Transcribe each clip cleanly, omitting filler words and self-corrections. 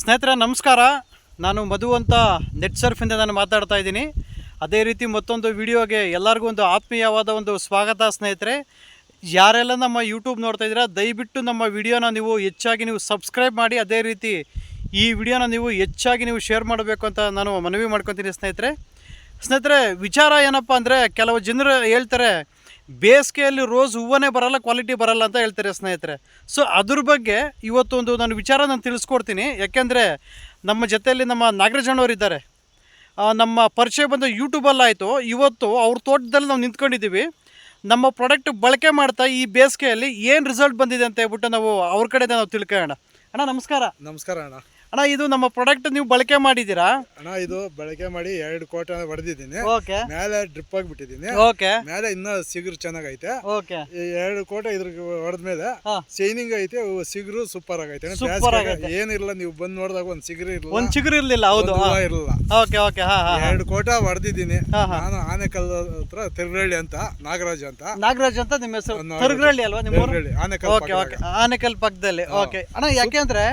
ಸ್ನೇಹಿತರೆ ನಮಸ್ಕಾರ. ನಾನು ಮಧು ಅಂತ ನೆಟ್ ಸರ್ಫಿಂದ ನಾನು ಮಾತಾಡ್ತಾ ಇದ್ದೀನಿ. ಅದೇ ರೀತಿ ಮತ್ತೊಂದು ವಿಡಿಯೋಗೆ ಎಲ್ಲರಿಗೂ ಒಂದು ಆತ್ಮೀಯವಾದ ಒಂದು ಸ್ವಾಗತ. ಸ್ನೇಹಿತರೆ, ಯಾರೆಲ್ಲ ನಮ್ಮ ಯೂಟ್ಯೂಬ್ ನೋಡ್ತಾ ಇದ್ದೀರಾ, ದಯವಿಟ್ಟು ನಮ್ಮ ವಿಡಿಯೋನ ನೀವು ಹೆಚ್ಚಾಗಿ ಸಬ್ಸ್ಕ್ರೈಬ್ ಮಾಡಿ, ಅದೇ ರೀತಿ ಈ ವಿಡಿಯೋನ ನೀವು ಹೆಚ್ಚಾಗಿ ಶೇರ್ ಮಾಡಬೇಕು ಅಂತ ನಾನು ಮನವಿ ಮಾಡ್ಕೊತೀನಿ. ಸ್ನೇಹಿತರೆ ವಿಚಾರ ಏನಪ್ಪ ಅಂದರೆ, ಕೆಲವು ಜನರು ಹೇಳ್ತಾರೆ ಬೇಸಿಗೆಯಲ್ಲಿ ರೋಸ್ ಹೂವನೇ ಬರಲ್ಲ, ಕ್ವಾಲಿಟಿ ಬರಲ್ಲ ಅಂತ ಹೇಳ್ತಾರೆ ಸ್ನೇಹಿತರೆ. ಸೊ ಅದ್ರ ಬಗ್ಗೆ ಇವತ್ತೊಂದು ನಾನು ವಿಚಾರ ತಿಳಿಸ್ಕೊಡ್ತೀನಿ. ಯಾಕೆಂದರೆ ನಮ್ಮ ಜೊತೆಯಲ್ಲಿ ನಮ್ಮ ನಾಗರಾಜಣ್ಣವ್ರು ಇದ್ದಾರೆ. ನಮ್ಮ ಪರಿಚಯ ಬಂದು ಯೂಟ್ಯೂಬಲ್ಲಾಯಿತು. ಇವತ್ತು ಅವ್ರ ತೋಟದಲ್ಲಿ ನಾವು ನಿಂತ್ಕೊಂಡಿದ್ದೀವಿ. ನಮ್ಮ ಪ್ರಾಡಕ್ಟ್ ಬಳಕೆ ಮಾಡ್ತಾ ಈ ಬೇಸಿಗೆಯಲ್ಲಿ ಏನು ರಿಸಲ್ಟ್ ಬಂದಿದೆ ಅಂತ ಹೇಳ್ಬಿಟ್ಟು ನಾವು ಅವ್ರ ಕಡೆಯಿಂದ ನಾವು ತಿಳ್ಕೊಳ್ಳೋಣ. ಅಣ್ಣ ನಮಸ್ಕಾರ. ನಮಸ್ಕಾರ ಅಣ್ಣ. ಅಣ್ಣ, ಇದು ನಮ್ಮ ಪ್ರಾಡಕ್ಟ್ ನೀವು ಬಳಕೆ ಮಾಡಿದ್ದೀರಾ? ಅಣ್ಣ, ಇದು ಬಳಕೆ ಮಾಡಿ 2 ಕೋಟ ಹೊಡೆದಿದ್ದೀನಿ. ಓಕೆ. ಮೇಲೆ ಡ್ರಿಪ್ ಆಗಿ ಬಿಟ್ಟಿದ್ದೀನಿ. ಓಕೆ. ಮೇಲೆ ಇನ್ನೂ ಸಿಗುರು ಚೆನ್ನಾಗೈತೆ. ಓಕೆ. 2 ಕೋಟ ಇದ್ರ ಹೊಡೆದ್ಮೇಲೆ ಶೈನಿಂಗ್ ಐತೆ, ಸಿಗುರು ಸೂಪರ್ ಆಗೈತೆ. ಏನಿಲ್ಲ, ನೀವು ಬಂದು ನೋಡಿದಾಗ ಒಂದು ಸಿಗುರು ಇರಲಿಲ್ಲ, ಒಂದು ಚಿಗುರು ಇರಲಿಲ್ಲ. ಹೌದು, ಇರಲಿಲ್ಲ. Okay okay. 2 ಕೋಟ ಹೊಡೆದಿದ್ದೀನಿ. ನಾನು ಆನೆಕಲ್ ಹತ್ರ ತಿರುಗರಳ್ಳಿ ಅಂತ, ನಾಗರಾಜ್ ಅಂತ ನಿಮ್ಮ ಹೆಸರು? ತಿರುಗರಳ್ಳಿ ಅಲ್ವಾ ನಿಮ್ಮ ಊರು? ಆನೆಕಲ್. ಓಕೆ ಓಕೆ, ಆನೆಕಲ್ ಪಕ್ಕದಲ್ಲಿ. ಓಕೆ ಅಣ್ಣ, ಯಾಕೆಂದ್ರೆ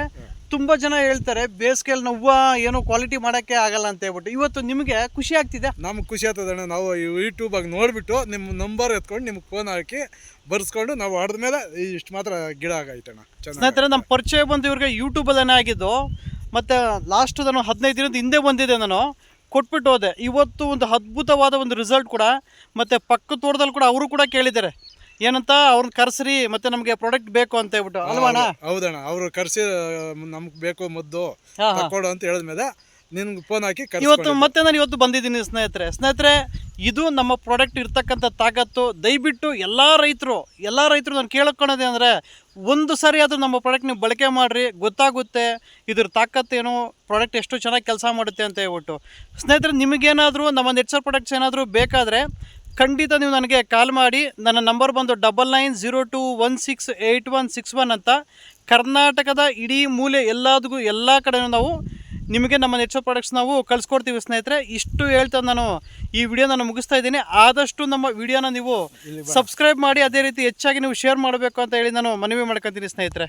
ತುಂಬಾ ಜನ ಹೇಳ್ತಾರೆ ಬೇಸಿಗೆಯಲ್ಲಿ ನಾವು ಏನೋ ಕ್ವಾಲಿಟಿ ಮಾಡಕ್ಕೆ ಆಗಲ್ಲ ಅಂತ ಹೇಳ್ಬಿಟ್ಟು. ಇವತ್ತು ನಿಮಗೆ ಖುಷಿ ಆಗ್ತಿದೆ? ನಮ್ಗೆ ಖುಷಿ ಆಗ್ತದಣ್ಣ. ನಾವು ಯೂಟ್ಯೂಬಾಗ ನೋಡ್ಬಿಟ್ಟು ನಿಮ್ಮ ನಂಬರ್ ಎತ್ಕೊಂಡು ನಿಮ್ಗೆ ಫೋನ್ ಹಾಕಿ ಬರ್ಸ್ಕೊಂಡು ನಾವು ಹೊಡೆದ್ಮೇಲೆ ಇಷ್ಟು ಮಾತ್ರ ಗಿಡ ಆಗೈತಣ್ಣ. ಸ್ನೇಹಿತರೆ, ನಮ್ಮ ಪರಿಚಯ ಬಂದು ಇವ್ರಿಗೆ ಯೂಟ್ಯೂಬಲ್ಲೇ ಆಗಿದ್ದು. ಮತ್ತು ಲಾಸ್ಟ್ ನಾನು 15 ದಿನದ ಹಿಂದೆ ಬಂದಿದ್ದೆ, ನಾನು ಕೊಟ್ಬಿಟ್ಟು ಹೋದೆ. ಇವತ್ತು ಒಂದು ಅದ್ಭುತವಾದ ಒಂದು ರಿಸಲ್ಟ್ ಕೂಡ. ಮತ್ತು ಪಕ್ಕ ತೋಟದಲ್ಲಿ ಕೂಡ ಅವರು ಕೂಡ ಕೇಳಿದ್ದಾರೆ ಏನಂತ, ಅವ್ರನ್ನ ಕರ್ಸ್ರಿ ಮತ್ತೆ ನಮಗೆ ಪ್ರಾಡಕ್ಟ್ ಬೇಕು ಅಂತ ಹೇಳ್ಬಿಟ್ಟು, ಅಲ್ವಾಣ? ಹೌದಣ್ಣ, ಅವರು ಕರ್ಸಿ ನಮ್ಗೆ ಬೇಕು ಮದ್ದು ತಕ್ಕೊಡು ಅಂತ ಹೇಳಿದ್ಮೇಲೆ ನಿನ್ಗೆ ಫೋನ್ ಹಾಕಿ ಇವತ್ತು ಮತ್ತೆ ನಾನು ಇವತ್ತು ಬಂದಿದ್ದೀನಿ. ಸ್ನೇಹಿತರೆ ಇದು ನಮ್ಮ ಪ್ರಾಡಕ್ಟ್ ಇರ್ತಕ್ಕಂಥ ತಾಕತ್ತು. ದಯವಿಟ್ಟು ಎಲ್ಲ ರೈತರು ನಾನು ಕೇಳ್ಕೊಳ್ಳೋದೇ ಅಂದರೆ, ಒಂದು ಸರಿ ಆದರೂ ನಮ್ಮ ಪ್ರಾಡಕ್ಟ್ ನೀವು ಬಳಕೆ ಮಾಡಿರಿ, ಗೊತ್ತಾಗುತ್ತೆ ಇದ್ರ ತಾಕತ್ತೇನು, ಪ್ರಾಡಕ್ಟ್ ಎಷ್ಟು ಚೆನ್ನಾಗಿ ಕೆಲಸ ಮಾಡುತ್ತೆ ಅಂತ ಹೇಳ್ಬಿಟ್ಟು. ಸ್ನೇಹಿತರೆ, ನಿಮಗೇನಾದರೂ ನಮ್ಮ ನೆಟ್ಸರ್ ಪ್ರಾಡಕ್ಟ್ಸ್ ಏನಾದರೂ ಬೇಕಾದರೆ ಖಂಡಿತ ನೀವು ನನಗೆ ಕಾಲ್ ಮಾಡಿ. ನನ್ನ ನಂಬರ್ ಬಂದು 9902168161 ಅಂತ. ಕರ್ನಾಟಕದ ಇಡೀ ಮೂಲೆ ಎಲ್ಲ ಕಡೆಯೂ ನಾವು ನಿಮಗೆ ನಮ್ಮ ನೆಟ್ಸರ್ ಪ್ರಾಡಕ್ಟ್ಸ್ ನಾವು ಕಳಿಸ್ಕೊಡ್ತೀವಿ. ಸ್ನೇಹಿತರೆ, ಇಷ್ಟು ಹೇಳ್ತಾ ನಾನು ಈ ವಿಡಿಯೋ ನಾನು ಮುಗಿಸ್ತಾ ಇದ್ದೀನಿ. ಆದಷ್ಟು ನಮ್ಮ ವಿಡಿಯೋನ ನೀವು ಸಬ್ಸ್ಕ್ರೈಬ್ ಮಾಡಿ, ಅದೇ ರೀತಿ ಹೆಚ್ಚಾಗಿ ನೀವು ಶೇರ್ ಮಾಡಬೇಕು ಅಂತ ಹೇಳಿ ನಾನು ಮನವಿ ಮಾಡ್ಕೊತೀನಿ ಸ್ನೇಹಿತರೆ.